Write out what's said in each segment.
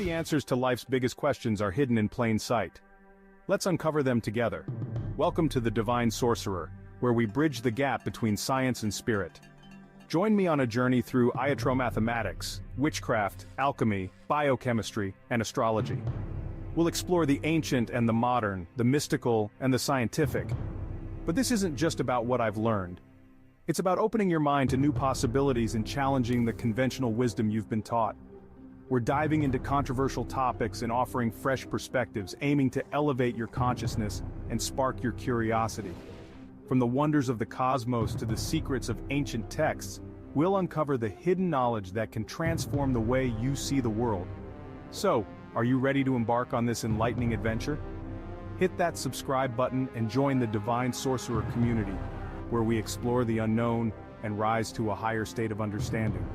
the answers to life's biggest questions are hidden in plain sight. Let's uncover them together. Welcome to the Divine Sorcerer, where we bridge the gap between science and spirit. Join me on a journey through iatromathematics, witchcraft, alchemy, biochemistry, and astrology. We'll explore the ancient and the modern, the mystical and the scientific. But this isn't just about what I've learned. It's about opening your mind to new possibilities and challenging the conventional wisdom you've been taught. We're diving into controversial topics and offering fresh perspectives, aiming to elevate your consciousness and spark your curiosity. From the wonders of the cosmos to the secrets of ancient texts, we'll uncover the hidden knowledge that can transform the way you see the world. So, are you ready to embark on this enlightening adventure? Hit that subscribe button and join the Divine Sorcerer community, where we explore the unknown and rise to a higher state of understanding.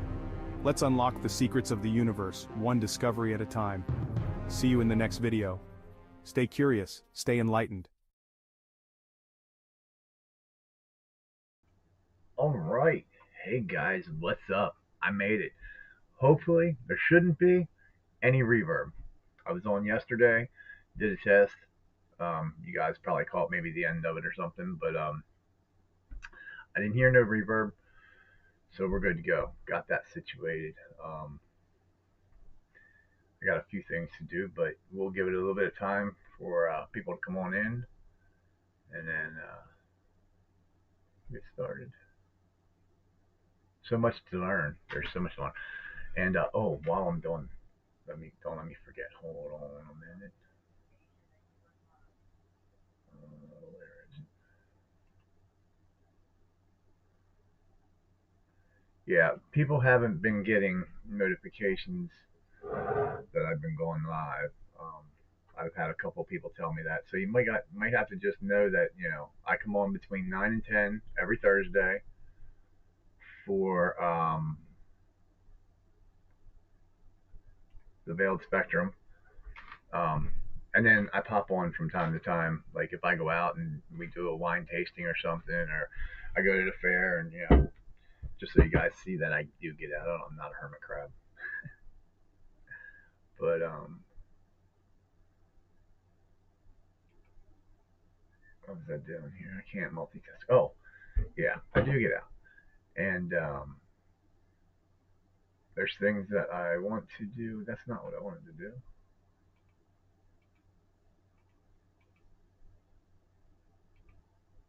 Let's unlock the secrets of the universe, one discovery at a time. See you in the next video. Stay curious, stay enlightened. All right. Hey guys, what's up? I made it. Hopefully, there shouldn't be any reverb. I was on yesterday, did a test. You guys probably caught maybe the end of it or something, but I didn't hear no reverb, so we're good to go. Got that situated. I got a few things to do, but we'll give it a little bit of time for people to come on in, and then get started. So much to learn. There's so much to learn. And oh, while I'm doing, don't let me forget. Hold on a minute. Where is it? Yeah, people haven't been getting notifications that I've been going live. I've had a couple people tell me that, so you might have to just know that I come on between 9 and 10 every Thursday for the Veiled Spectrum. And then I pop on from time to time, like if I go out and we do a wine tasting or something, or I go to the fair, and just so you guys see that I do get out. I'm not a hermit crab, but what was I doing here? I can't multitask. Oh, yeah, I do get out, and there's things that I want to do. That's not what I wanted to do.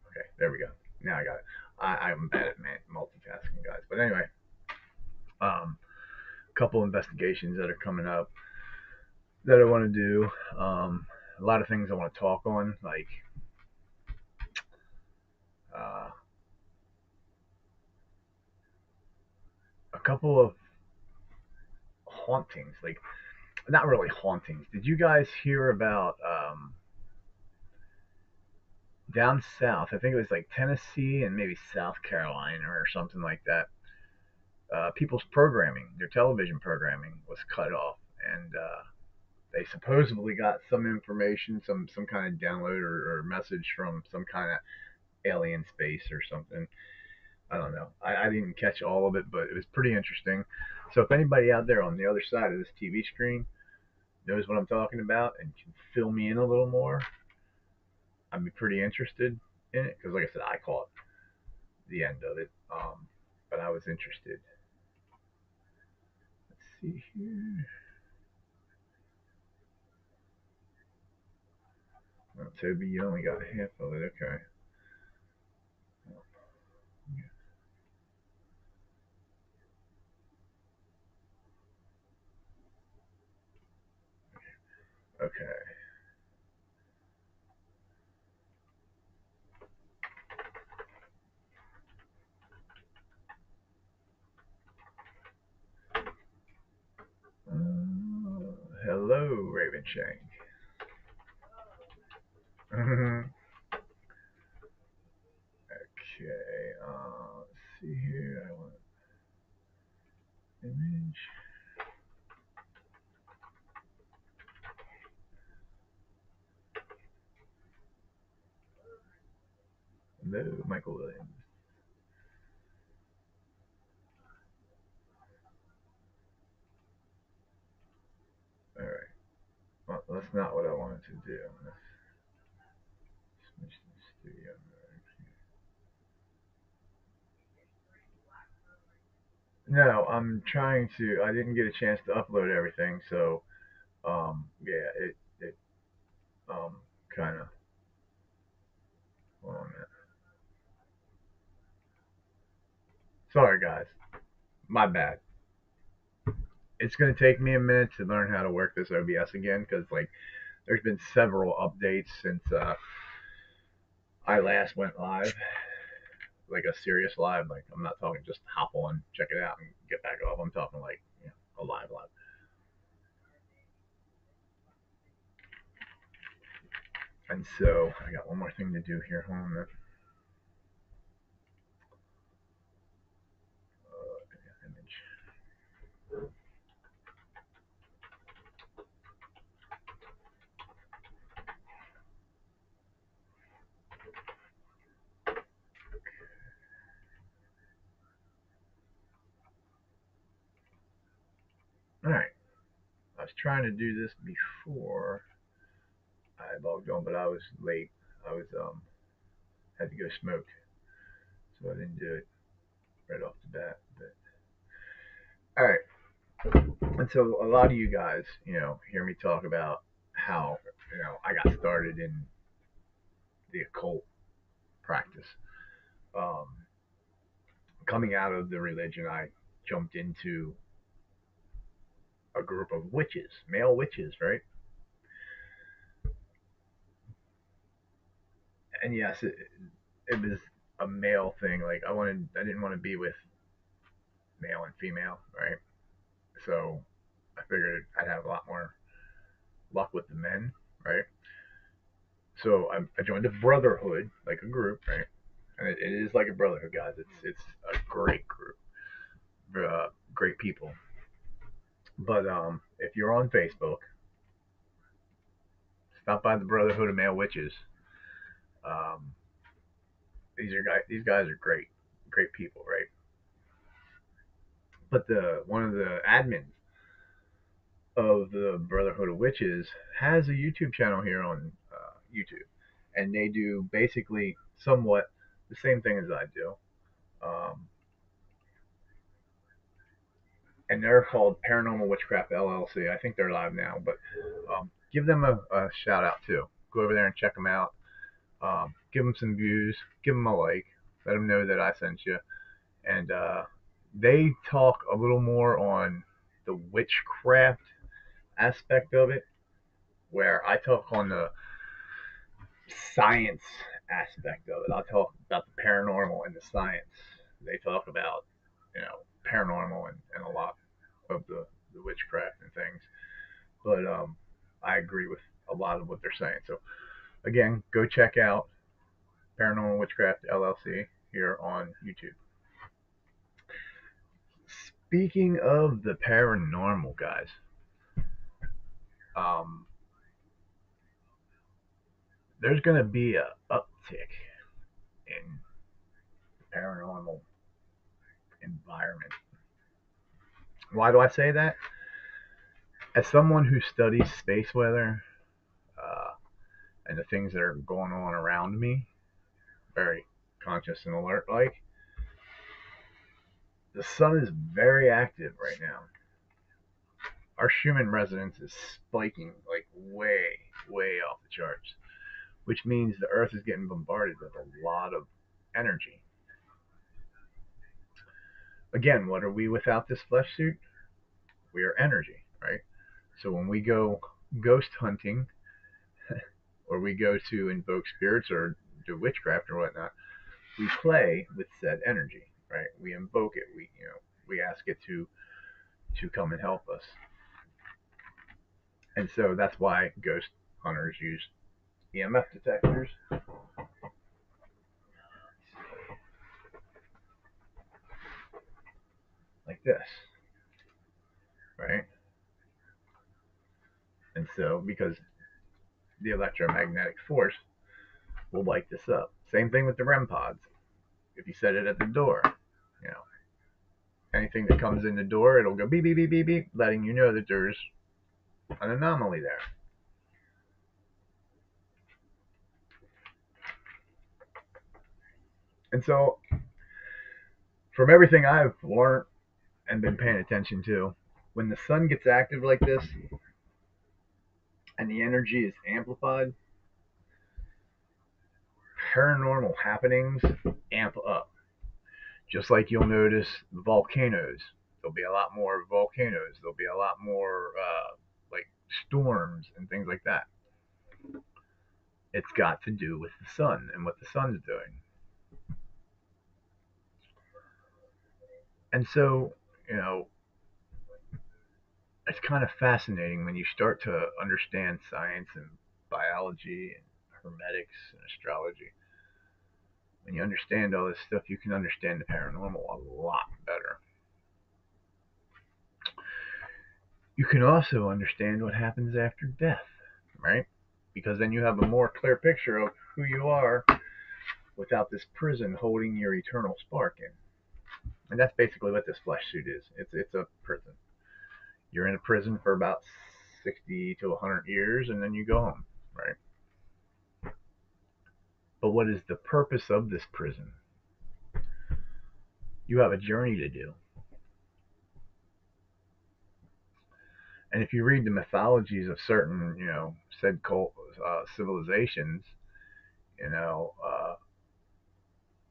Okay, there we go. Now I got it. I'm bad at multitasking, guys. But anyway, a couple investigations that are coming up that I want to do. A lot of things I want to talk on, like uh, a couple of hauntings, like not really hauntings. Did you guys hear about down south? I think it was like Tennessee and maybe South Carolina or something like that. People's programming, their television programming, was cut off, and they supposedly got some information, some kind of download or message from some kind of alien space or something. I don't know. I didn't catch all of it, but it was pretty interesting. So if anybody out there on the other side of this TV screen knows what I'm talking about and can fill me in a little more, I'd be pretty interested in it, because like I said, I caught the end of it, but I was interested. Let's see here. Oh, Toby, you only got half of it. Okay. Okay. Hello, Raven Shank. Okay. Let's see here. I want image. Hello, Michael Williams. All right. Well, that's not what I wanted to do. Let's switch to studio mode. No, I'm trying to. I didn't get a chance to upload everything, so yeah, it kind of. Hold on a minute. Sorry, guys. My bad. It's gonna take me a minute to learn how to work this OBS again because like there's been several updates since I last went live, like a serious live. Like I'm not talking just hop on, check it out, and get back off. I'm talking like a live. And so I got one more thing to do here. Hold on a minute. Image. All right. I was trying to do this before I logged on, but I was late. I was had to go smoke, so I didn't do it right off the bat. But all right. And so a lot of you guys, hear me talk about how I got started in the occult practice. Um, Coming out of the religion, I jumped into a group of witches, male witches, right? And yes, it was a male thing. Like I didn't want to be with male and female, right? So I figured I'd have a lot more luck with the men, right? So I joined a brotherhood, like a group, right? And it is like a brotherhood, guys. It's a great group, great people. But if you're on Facebook, stop by the Brotherhood of Male Witches. Um, these guys are great, great people, right? But the one of the admins of the Brotherhood of Witches has a YouTube channel here on YouTube, and they do basically somewhat the same thing as I do. Um, and they're called Paranormal Witchcraft LLC. I think they're live now, but give them a shout out too. Go over there and check them out. Give them some views. Give them a like. Let them know that I sent you. And they talk a little more on the witchcraft aspect of it, where I talk on the science aspect of it. I'll talk about the paranormal and the science. They talk about, paranormal and a lot of the witchcraft and things. But I agree with a lot of what they're saying. So again, go check out Paranormal Witchcraft LLC here on YouTube. Speaking of the paranormal, guys, um, there's going to be a uptick in the paranormal environment. Why do I say that? As someone who studies space weather uh, and the things that are going on around me, very conscious and alert, like the sun is very active right now. Our Schumann resonance is spiking like way, way off the charts, which means the Earth is getting bombarded with a lot of energy. Again, what are we without this flesh suit? We are energy, right? So when we go ghost hunting or we go to invoke spirits or do witchcraft or whatnot, we play with said energy, right? We invoke it. We ask it to come and help us. And so that's why ghost hunters use EMF detectors like this, right? And so because the electromagnetic force will light this up. Same thing with the REM pods. If you set it at the door, you know, anything that comes in the door, it'll go beep beep beep beep beep, letting you know that there's an anomaly there. And so, from everything I've learned and been paying attention to, when the sun gets active like this and the energy is amplified, paranormal happenings amp up. Just like you'll notice volcanoes, there'll be a lot more volcanoes. There'll be a lot more like storms and things like that. It's got to do with the sun and what the sun's doing. And so, you know, it's kind of fascinating when you start to understand science and biology and hermetics and astrology. When you understand all this stuff, you can understand the paranormal a lot better. You can also understand what happens after death, right? Because then you have a more clear picture of who you are without this prison holding your eternal spark in. And that's basically what this flesh suit is. It's a prison. You're in a prison for about 60 to 100 years and then you go home, right? But what is the purpose of this prison? You have a journey to do. And if you read the mythologies of certain, said civilizations, you know,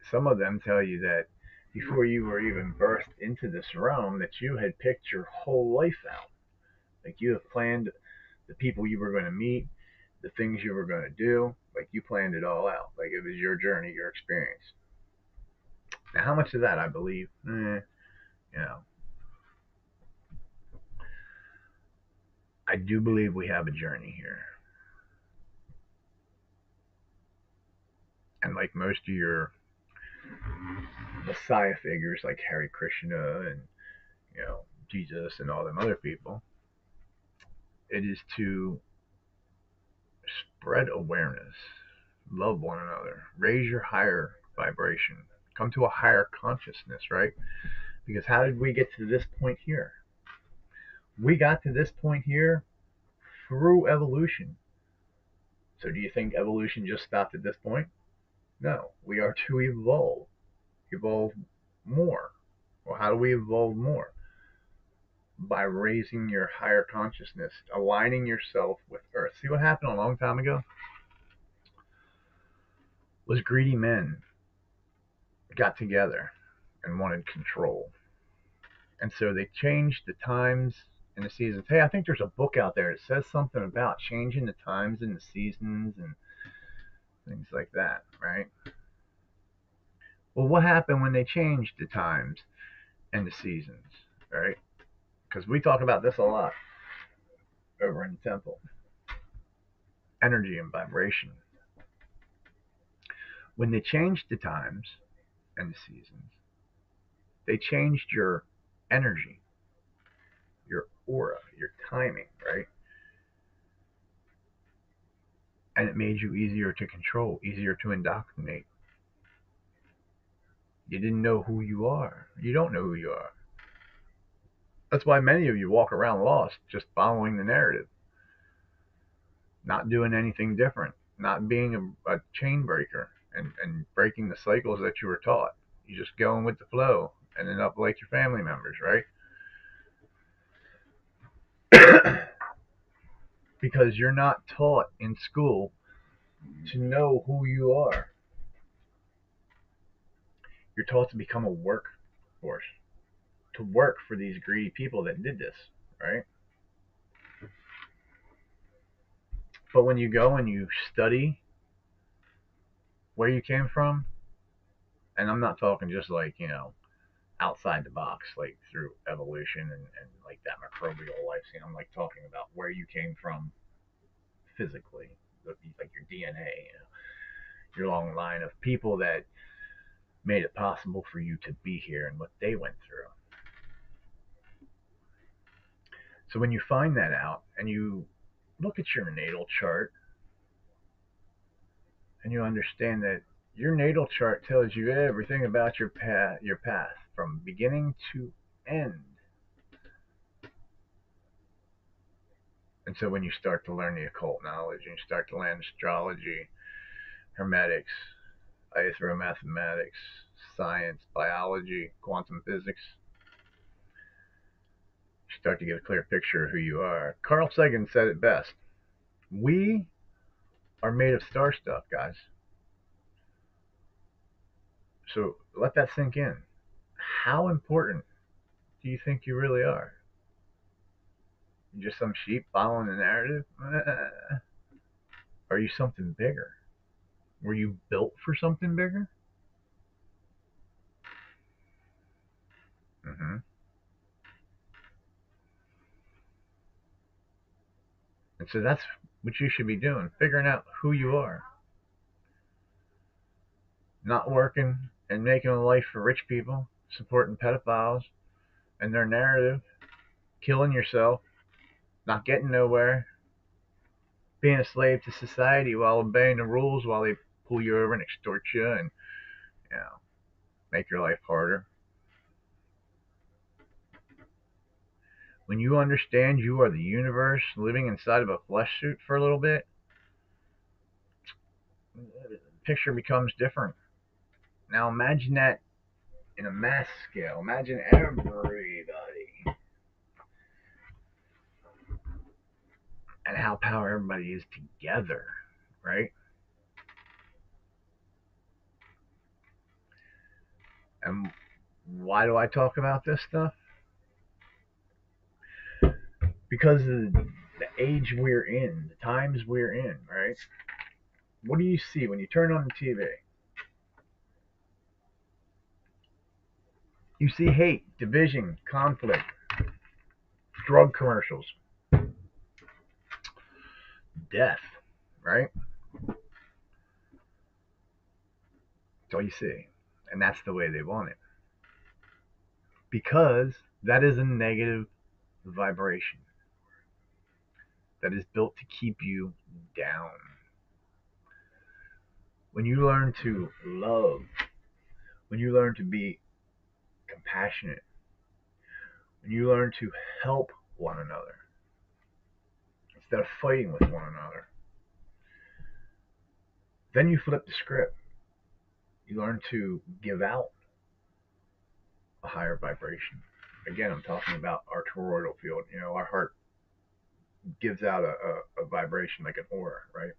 some of them tell you that before you were even birthed into this realm, that you had picked your whole life out. Like you have planned the people you were going to meet, the things you were going to do. Like you planned it all out. Like it was your journey, your experience. Now, how much of that I believe? You know, I do believe we have a journey here. And like most of your Messiah figures, like Hare Krishna and Jesus and all them other people, it is to spread awareness, love one another, raise your higher vibration, come to a higher consciousness, right? Because how did we get to this point here? We got to this point here through evolution. So do you think evolution just stopped at this point? No, we are to evolve more. Well, how do we evolve more? By raising your higher consciousness, aligning yourself with Earth. See what happened a long time ago? Was greedy men got together and wanted control. And so they changed the times and the seasons. Hey, I think there's a book out there that says something about changing the times and the seasons and things like that, right? Well, what happened when they changed the times and the seasons, right? Because we talk about this a lot over in the temple. Energy and vibration. When they changed the times and the seasons, they changed your energy, your aura, your timing, right? And it made you easier to control, easier to indoctrinate. You didn't know who you are. You don't know who you are. That's why many of you walk around lost, just following the narrative, not doing anything different, not being a chain breaker and breaking the cycles that you were taught. You just going with the flow and end up like your family members, right? Because you're not taught in school to know who you are. You're taught to become a workforce, to work for these greedy people that did this, right? But when you go and you study where you came from, and I'm not talking just like, outside the box, like through evolution and like that microbial life scene. I'm like talking about where you came from physically, like your DNA, your long line of people that made it possible for you to be here and what they went through. So when you find that out and you look at your natal chart and you understand that your natal chart tells you everything about your path from beginning to end. And so when you start to learn the occult knowledge and you start to learn astrology, hermetics, I throw mathematics, science, biology, quantum physics. You start to get a clear picture of who you are. Carl Sagan said it best. We are made of star stuff, guys. So let that sink in. How important do you think you really are? You're just some sheep following the narrative? Are you something bigger? Were you built for something bigger? Mm-hmm. And so that's what you should be doing, figuring out who you are. Not working and making a life for rich people, supporting pedophiles and their narrative, killing yourself, not getting nowhere, being a slave to society while obeying the rules while they pull you over and extort you and, you know, make your life harder. When you understand you are the universe living inside of a flesh suit for a little bit, the picture becomes different. Now imagine that in a mass scale. Imagine everybody and how powerful everybody is together, right? And why do I talk about this stuff? Because of the age we're in, the times we're in, right? What do you see when you turn on the TV? You see hate, division, conflict, drug commercials, death, right? That's all you see. And that's the way they want it. Because that is a negative vibration that is built to keep you down. When you learn to love, when you learn to be compassionate, when you learn to help one another instead of fighting with one another, then you flip the script. You learn to give out a higher vibration. Again, I'm talking about our toroidal field. You know, our heart gives out a vibration like an aura, right?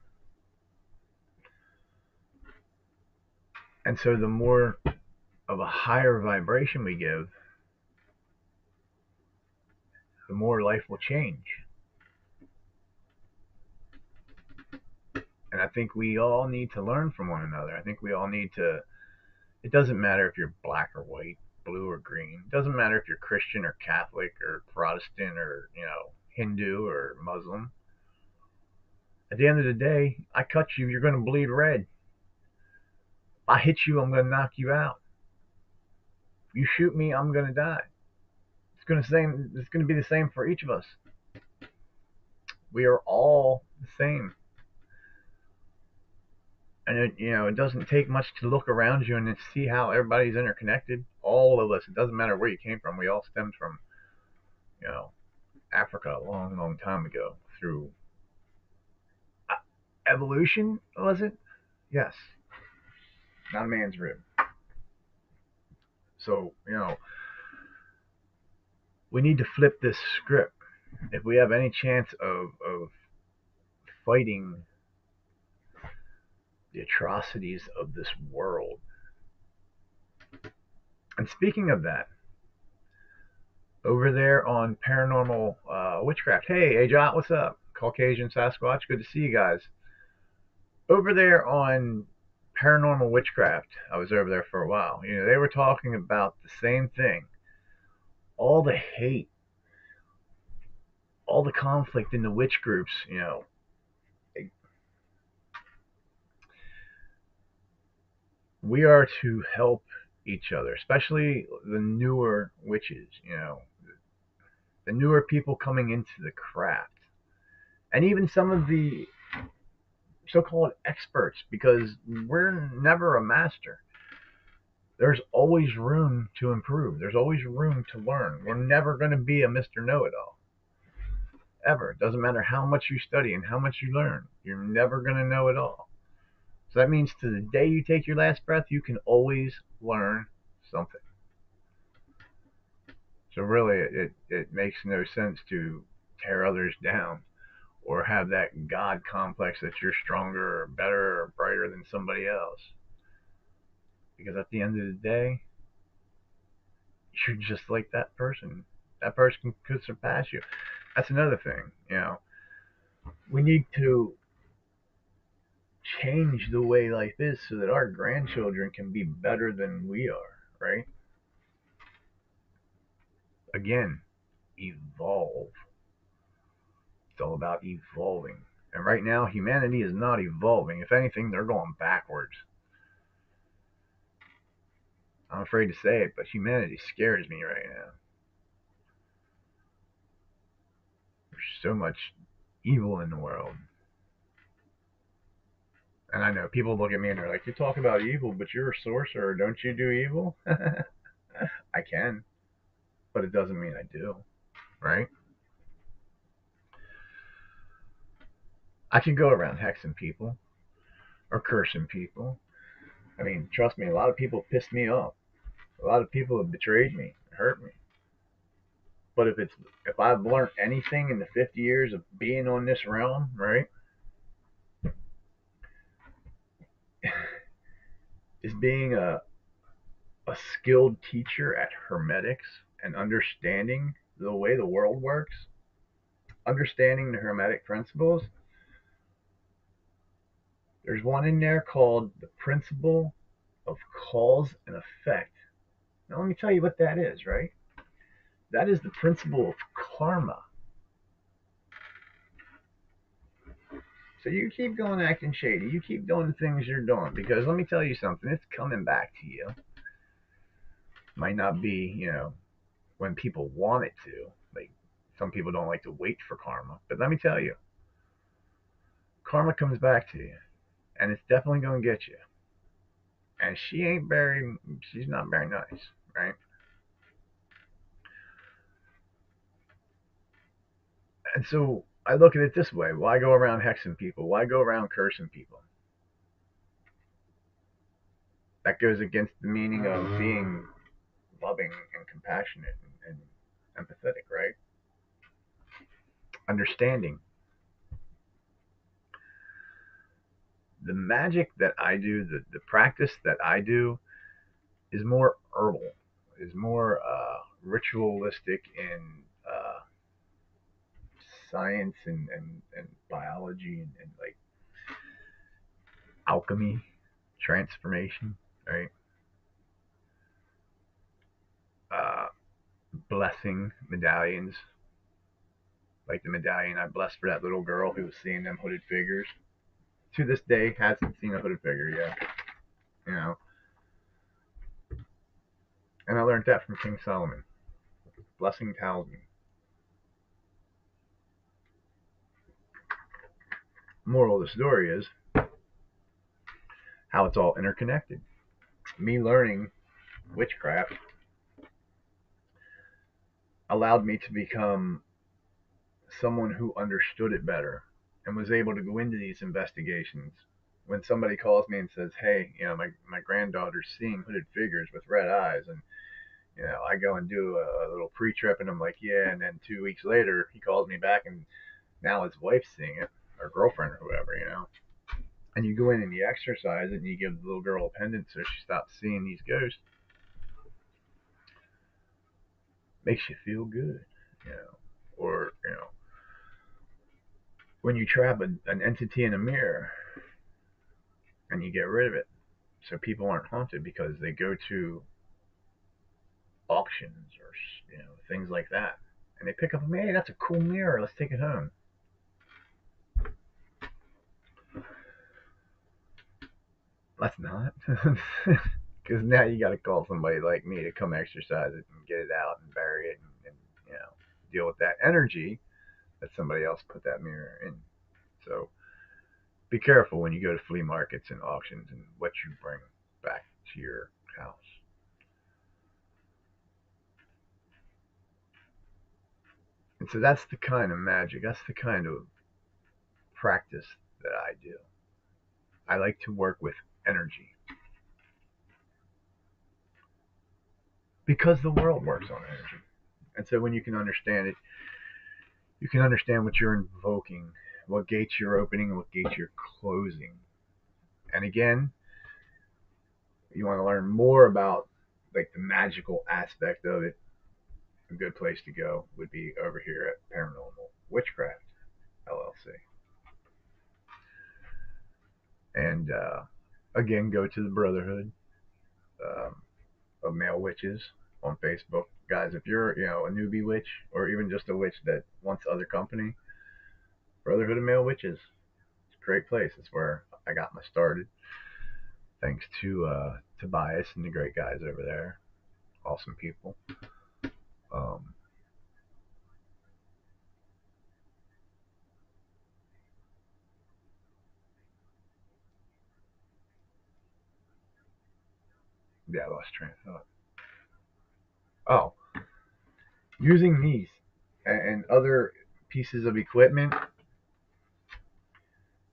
And so the more of a higher vibration we give, the more life will change. And I think we all need to learn from one another. I think we all need to, it doesn't matter if you're black or white, blue or green. It doesn't matter if you're Christian or Catholic or Protestant or, Hindu or Muslim. At the end of the day, I cut you, you're going to bleed red. If I hit you, I'm going to knock you out. If you shoot me, I'm going to die. It's going to be the same for each of us. We are all the same. And it doesn't take much to look around you and see how everybody's interconnected. All of us. It doesn't matter where you came from. We all stemmed from, Africa a long, long time ago through evolution. Was it? Yes. Not a man's rib. So we need to flip this script if we have any chance of fighting the atrocities of this world. And speaking of that, over there on paranormal witchcraft. Hey, Ajot, what's up? Caucasian Sasquatch, good to see you guys. Over there on paranormal witchcraft, I was over there for a while. They were talking about the same thing. All the hate, all the conflict in the witch groups, we are to help each other, especially the newer witches, the newer people coming into the craft. And even some of the so-called experts, because we're never a master. There's always room to improve. There's always room to learn. We're never going to be a Mr. Know-It-all. Ever. It doesn't matter how much you study and how much you learn. You're never going to know it all. So that means to the day you take your last breath, you can always learn something. So really, it makes no sense to tear others down or have that God complex that you're stronger or better or brighter than somebody else. Because at the end of the day, you're just like that person. That person could surpass you. That's another thing. We need to change the way life is so that our grandchildren can be better than we are, right? Again, evolve. It's all about evolving. And right now, humanity is not evolving. If anything, they're going backwards. I'm afraid to say it, but humanity scares me right now. There's so much evil in the world. And I know people look at me and they're like, "You talk about evil, but you're a sorcerer. Don't you do evil?" I can, but it doesn't mean I do, right? I can go around hexing people or cursing people. I mean, trust me, a lot of people pissed me off. A lot of people have betrayed me, hurt me. But if I've learned anything in the 50 years of being on this realm, right, is being a skilled teacher at hermetics and understanding the way the world works, understanding the hermetic principles. There's one in there called the principle of cause and effect. Now, let me tell you what that is, right? That is the principle of karma. So you keep going acting shady. You keep doing the things you're doing because let me tell you something. It's coming back to you. Might not be, when people want it to. Like some people don't like to wait for karma, but let me tell you, karma comes back to you, and it's definitely going to get you. And she's not very nice, right? And so I look at it this way: why go around hexing people? Why go around cursing people? That goes against the meaning of being loving and compassionate and empathetic, right? Understanding. The magic that I do, the practice that I do, is more herbal, is more ritualistic in science and biology and like alchemy, transformation, right? Uh, Blessing medallions, like the medallion I blessed for that little girl who was seeing them hooded figures. To this day, hasn't seen a hooded figure yet, you know. And I learned that from King Solomon. Blessing talisman. Moral of the story is how it's all interconnected. Me learning witchcraft allowed me to become someone who understood it better and was able to go into these investigations. When somebody calls me and says, "Hey, my granddaughter's seeing hooded figures with red eyes," and I go and do a little pre-trip, and I'm like, "Yeah," and then 2 weeks later, he calls me back, and now his wife's seeing it, or girlfriend, or whoever. And you go in and you exercise it, and you give the little girl a pendant so she stops seeing these ghosts. Makes you feel good, you know. Or when you trap an entity in a mirror and you get rid of it, so people aren't haunted because they go to auctions or things like that, and they pick up, "Hey, that's a cool mirror. Let's take it home." Let's not, because now you got to call somebody like me to come exercise it and get it out and bury it and deal with that energy that somebody else put that mirror in. So be careful when you go to flea markets and auctions and what you bring back to your house. And so that's the kind of magic, that's the kind of practice that I do. I like to work with energy because the world works on energy. And so when you can understand it, you can understand what you're invoking, what gates you're opening, and what gates you're closing. And again, you want to learn more about like the magical aspect of it, a good place to go would be over here at Paranormal Witchcraft LLC. And again, go to the Brotherhood um, of Male Witches on Facebook. Guys, if you're a newbie witch or even just a witch that wants other company, Brotherhood of Male Witches. It's a great place. It's where I got my started. Thanks to Tobias and the great guys over there. Awesome people. Um, yeah, I lost train of thought. Oh, using these and other pieces of equipment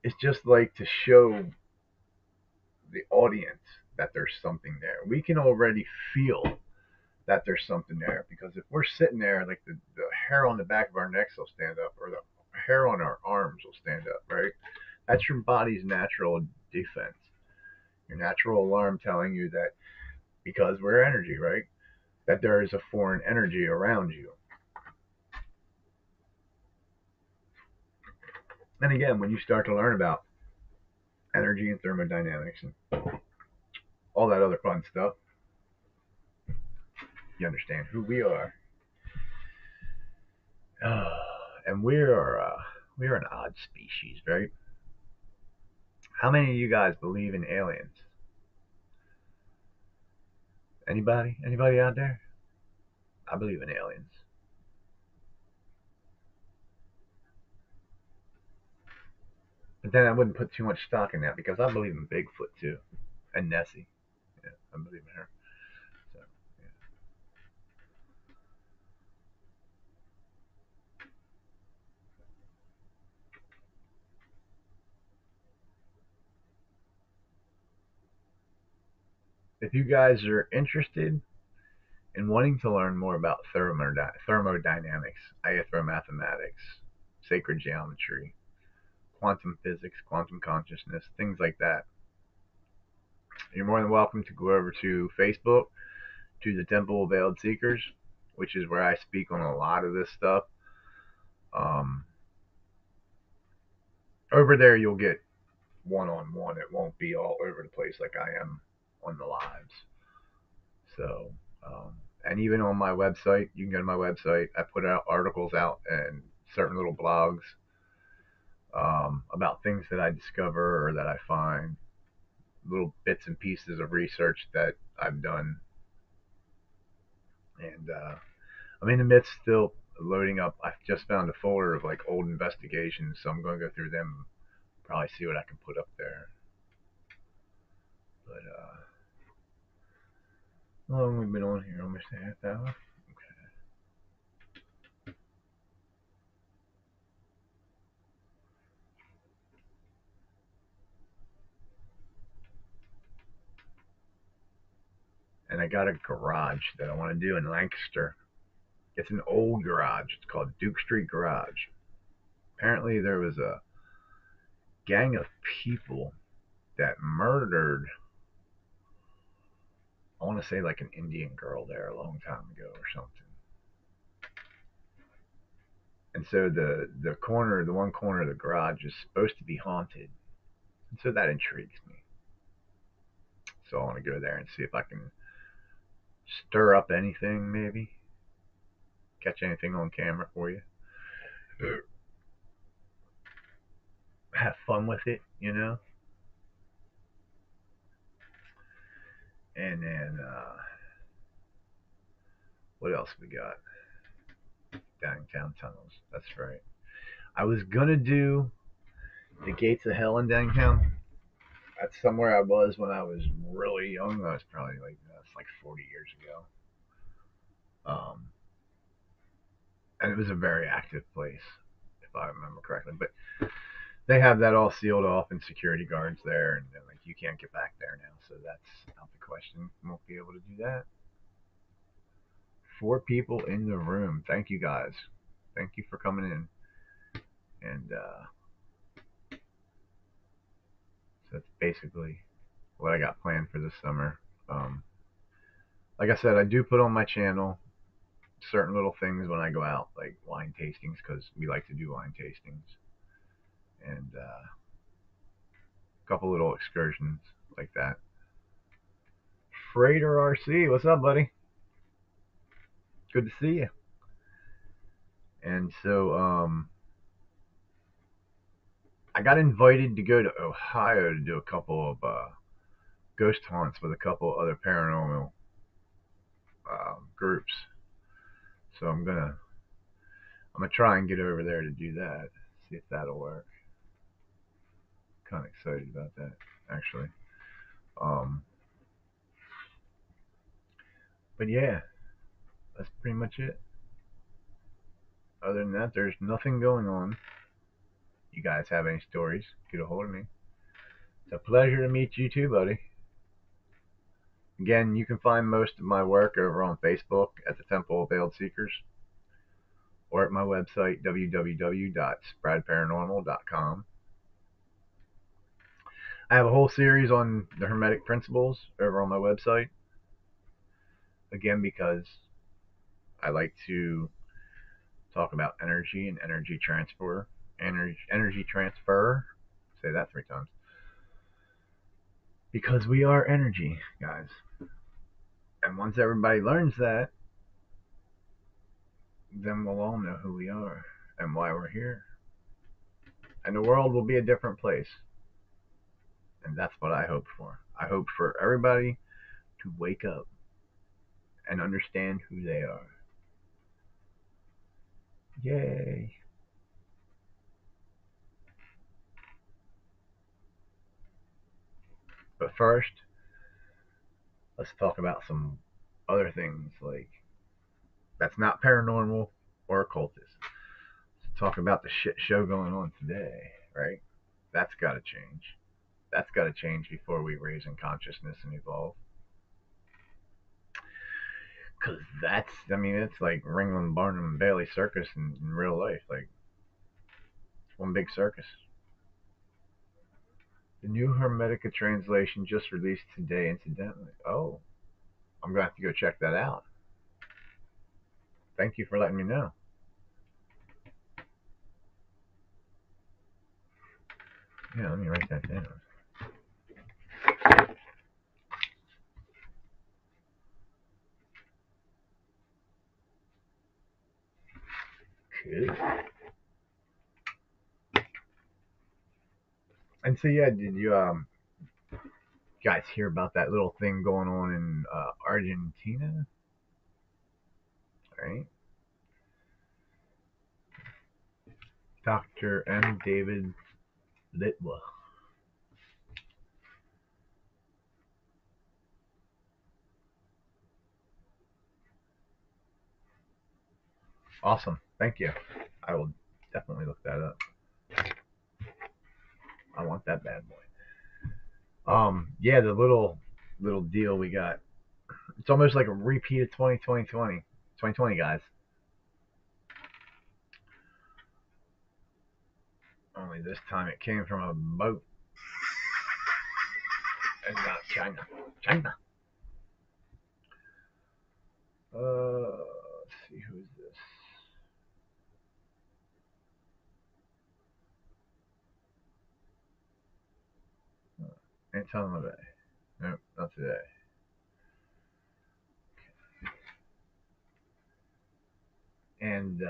is just like to show the audience that there's something there. We can already feel that there's something there because if we're sitting there, like the hair on the back of our necks will stand up, or the hair on our arms will stand up, right? That's your body's natural defense, your natural alarm telling you that because we're energy, right? That there is a foreign energy around you. And again, when you start to learn about energy and thermodynamics and all that other fun stuff, you understand who we are. And we are an odd species, right? How many of you guys believe in aliens? Anybody? Anybody out there? I believe in aliens. But then I wouldn't put too much stock in that because I believe in Bigfoot too. And Nessie. Yeah, I believe in her. So, yeah. If you guys are interested in wanting to learn more about thermodynamics, mathematics, sacred geometry, quantum physics, quantum consciousness, things like that, you're more than welcome to go over to Facebook, to the Temple of Veiled Seekers, which is where I speak on a lot of this stuff. Um, Over there, you'll get one on one. It won't be all over the place like I am on the lives. So, and even on my website, you can go to my website. I put out articles out and certain little blogs about things that I discover or that I find, little bits and pieces of research that I've done. And I'm in the midst still loading up. I've just found a folder of like old investigations, so I'm going to go through them, probably see what I can put up there. But how long have we been on here? Almost a half hour. Okay. And I got a garage that I want to do in Lancaster. It's an old garage. It's called Duke Street Garage. Apparently, there was a gang of people that murdered, I want to say like an Indian girl there a long time ago or something. And so the one corner of the garage is supposed to be haunted. And so that intrigues me. So I want to go there and see if I can stir up anything, maybe catch anything on camera for you. Have fun with it, you know. And then what else we got? Downtown tunnels. That's right. I was gonna do the gates of hell in downtown. That's somewhere I was when I was really young. I was probably like that's like 40 years ago. Um, and it was a very active place, if I remember correctly. But they have that all sealed off and security guards there, and like you can't get back there now. So that's out the question. Won't be able to do that. 4 people in the room. Thank you guys. Thank you for coming in. And so that's basically what I got planned for this summer. Um, like I said, I do put on my channel certain little things when I go out, like wine tastings, because we like to do wine tastings, and a couple little excursions like that. Freighter RC, what's up, buddy? Good to see you. And so, I got invited to go to Ohio to do a couple of ghost haunts with a couple other paranormal groups. So I'm gonna try and get over there to do that. See if that'll work. Kind of excited about that, actually. Um, but yeah, that's pretty much it. Other than that, there's nothing going on. You guys have any stories? Get a hold of me. It's a pleasure to meet you too, buddy. Again, you can find most of my work over on Facebook at the Temple of Veiled Seekers or at my website, www.spradparanormal.com. I have a whole series on the Hermetic Principles over on my website. Again, because I like to talk about energy and energy transfer. Energy transfer. Say that 3 times. Because we are energy, guys. And once everybody learns that, then we'll all know who we are and why we're here. And the world will be a different place. And that's what I hope for. I hope for everybody to wake up and understand who they are. Yay. But first, let's talk about some other things like that's not paranormal or occultist. Let's talk about the shit show going on today, right? That's got to change. That's got to change before we raise in consciousness and evolve. Because I mean, it's like Ringling, Barnum, and Bailey circus in real life. Like, one big circus. The new Hermetica translation just released today, incidentally. Oh, I'm going to have to go check that out. Thank you for letting me know. Yeah, let me write that down. Cool. And so, yeah, did you guys hear about that little thing going on in Argentina? Right? Dr. M. David Litwa. Awesome. Thank you. I will definitely look that up. I want that bad boy. Yeah, the little deal we got. It's almost like a repeat of 2020, guys. Only this time it came from a boat and not China. China. Let's see, who's this? Anton LaVey. Nope, not today. And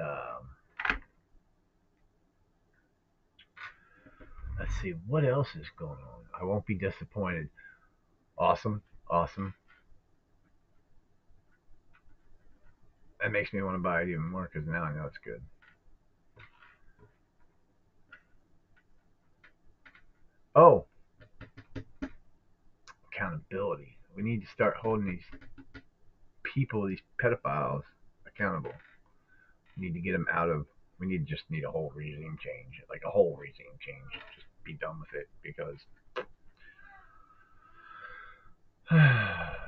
let's see, what else is going on? I won't be disappointed. Awesome, awesome. That makes me want to buy it even more because now I know it's good. Oh, accountability. We need to start holding these people, these pedophiles, accountable. We need to get them out of. We just need a whole regime change, like a whole regime change. Just be done with it because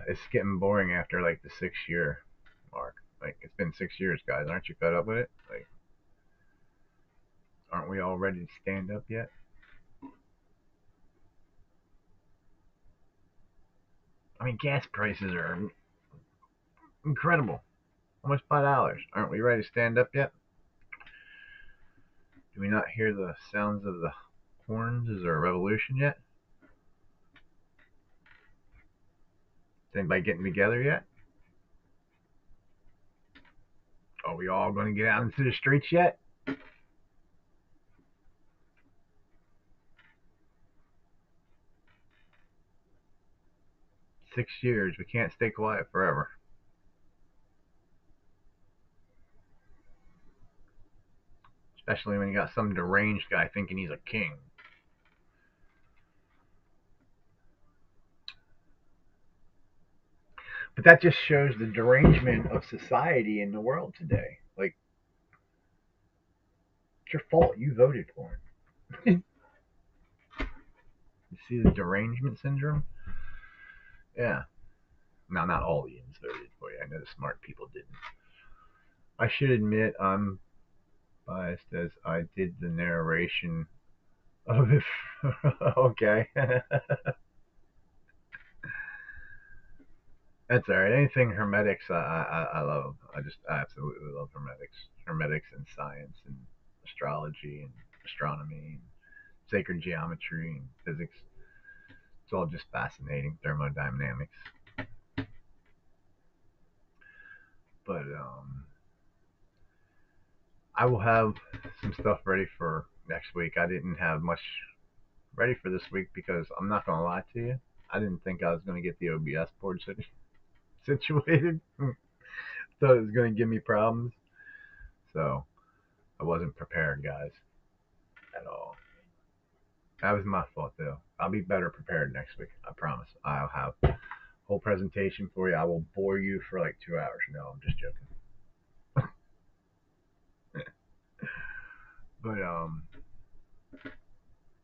it's getting boring after like the 6 year mark. Like it's been 6 years, guys. Aren't you fed up with it? Like, aren't we all ready to stand up yet? I mean, gas prices are incredible. Almost $5. Aren't we ready to stand up yet? Do we not hear the sounds of the horns? Is there a revolution yet? Is anybody getting together yet? Are we all going to get out into the streets yet? 6 years. We can't stay quiet forever. Especially when you got some deranged guy thinking he's a king. But that just shows the derangement of society in the world today. Like, it's your fault. You voted for him. You see the derangement syndrome? Yeah. Now, not all the Indians voted for you. I know the smart people didn't. I should admit I'm biased as I did the narration of it. Okay. That's all right. Anything hermetics, I love. I absolutely love hermetics. Hermetics and science and astrology and astronomy and sacred geometry and physics. It's all just fascinating. Thermodynamics. But I will have some stuff ready for next week. I didn't have much ready for this week because I'm not gonna lie to you. I didn't think I was gonna get the OBS board situated. Thought it was gonna give me problems. So I wasn't prepared, guys, at all. That was my fault, though. I'll be better prepared next week. I promise. I'll have a whole presentation for you. I will bore you for like 2 hours. No, I'm just joking. But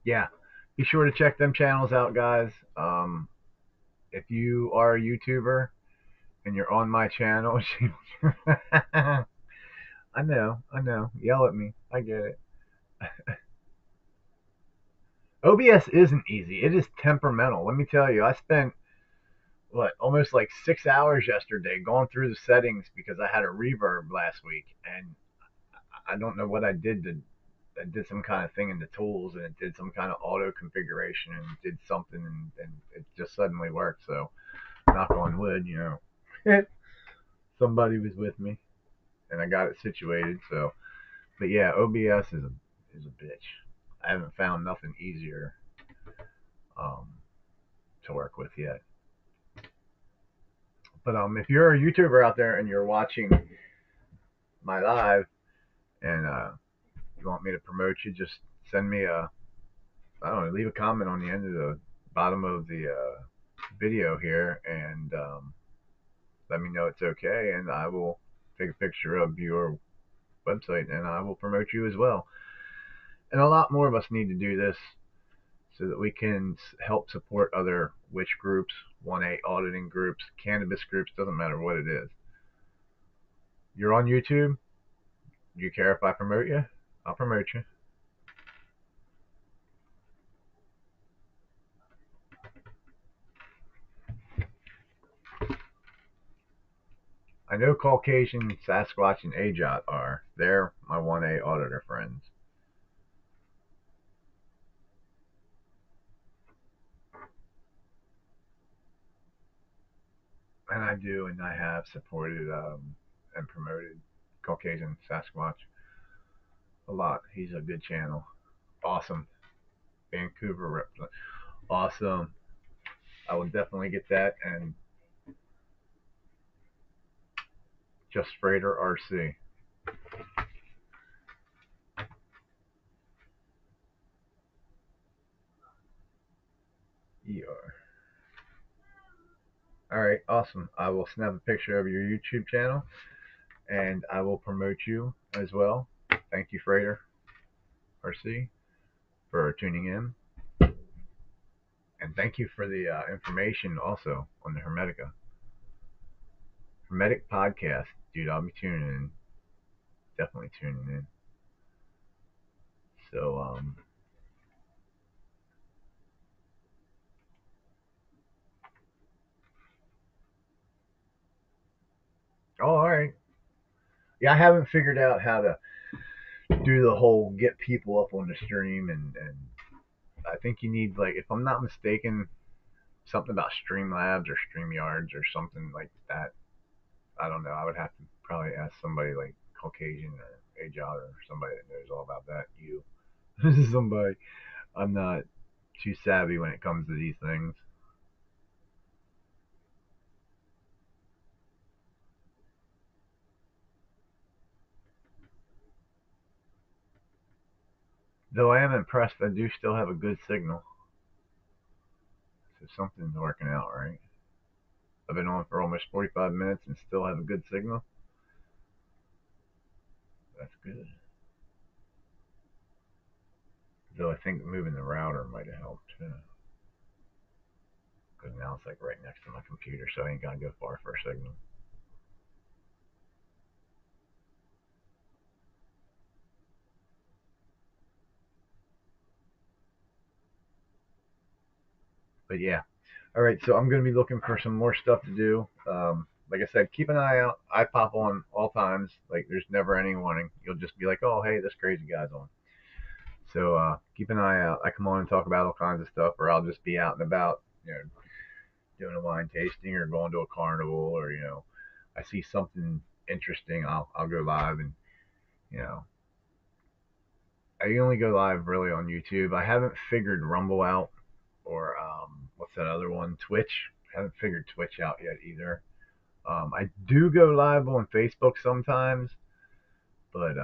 yeah, be sure to check them channels out, guys. If you are a YouTuber and you're on my channel, I know. Yell at me. I get it. OBS isn't easy. It is temperamental. Let me tell you, I spent almost like 6 hours yesterday going through the settings because I had a reverb last week, and I don't know what I did to. I did some kind of thing in the tools, and it did some kind of auto configuration, and did something, and it just suddenly worked. So, knock on wood, somebody was with me, and I got it situated. So, but yeah, OBS is a bitch. I haven't found nothing easier um, to work with yet. But if you're a YouTuber out there and you're watching my live and you want me to promote you, just send me I don't know, leave a comment on the end of the bottom of the video here and let me know it's okay, and I will take a picture of your website and I will promote you as well. And a lot more of us need to do this so that we can help support other witch groups, 1A auditing groups, cannabis groups, doesn't matter what it is. You're on YouTube. Do you care if I promote you? I'll promote you. I know Caucasian, Sasquatch, and Ajot are. They're my 1A auditor friends. And I do, and I have supported and promoted Caucasian Sasquatch a lot. He's a good channel. Awesome. Vancouver represent. Awesome. I will definitely get that. And Just Freighter RC. ER. All right, awesome. I will snap a picture of your YouTube channel and I will promote you as well. Thank you, Freighter RC, for tuning in. And thank you for the information also on the Hermetic podcast. Dude, I'll be tuning in. Definitely tuning in. So, oh, all right. Yeah, I haven't figured out how to do the whole get people up on the stream, and I think you need, like, if I'm not mistaken, something about Streamlabs or StreamYards or something like that. I don't know. I would have to probably ask somebody like Caucasian or Ajot or somebody that knows all about that. You, this is somebody. I'm not too savvy when it comes to these things. Though I am impressed, I do still have a good signal. So something's working out, right? I've been on for almost 45 minutes and still have a good signal. That's good. Though I think moving the router might have helped too. Because now it's like right next to my computer, so I ain't got to go far for a signal. But yeah. All right, so I'm going to be looking for some more stuff to do. Like I said, keep an eye out. I pop on all times. Like, there's never any warning. You'll just be like, oh, hey, this crazy guy's on. So keep an eye out. I come on and talk about all kinds of stuff, or I'll just be out and about, doing a wine tasting or going to a carnival, or I see something interesting. I'll go live, and you know, I only go live really on YouTube. I haven't figured Rumble out, or what's that other one? Twitch. I haven't figured Twitch out yet either. I do go live on Facebook sometimes, but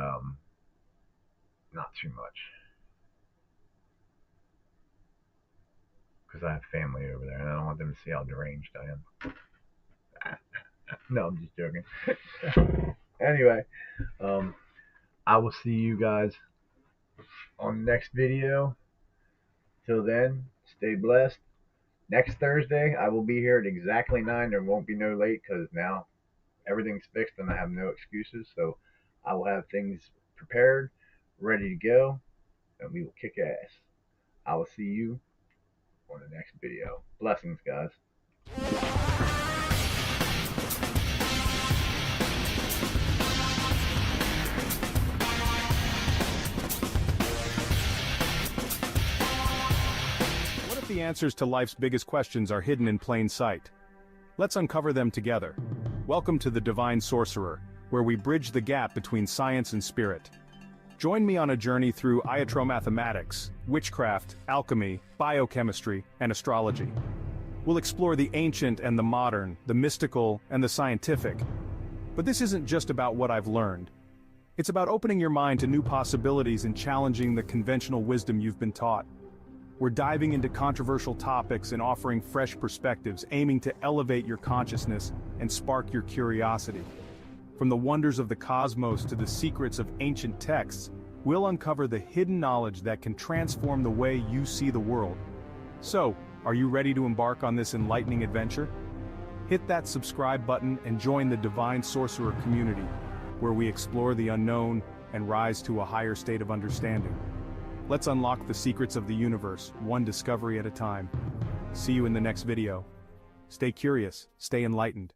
not too much because I have family over there and I don't want them to see how deranged I am. No, I'm just joking. Anyway, I will see you guys on the next video. Till then, stay blessed. Next Thursday, I will be here at exactly 9. There won't be no late because now everything's fixed and I have no excuses. So I will have things prepared, ready to go, and we will kick ass. I will see you on the next video. Blessings, guys. What if the answers to life's biggest questions are hidden in plain sight? Let's uncover them together. Welcome to the Divine Sorcerer, where we bridge the gap between science and spirit. Join me on a journey through iatromathematics, witchcraft, alchemy, biochemistry, and astrology. We'll explore the ancient and the modern, the mystical and the scientific. But this isn't just about what I've learned. It's about opening your mind to new possibilities and challenging the conventional wisdom you've been taught. We're diving into controversial topics and offering fresh perspectives, aiming to elevate your consciousness and spark your curiosity. From the wonders of the cosmos to the secrets of ancient texts, we'll uncover the hidden knowledge that can transform the way you see the world. So, are you ready to embark on this enlightening adventure? Hit that subscribe button and join the Divine Sorcerer community, where we explore the unknown and rise to a higher state of understanding. Let's unlock the secrets of the universe, one discovery at a time. See you in the next video. Stay curious, stay enlightened.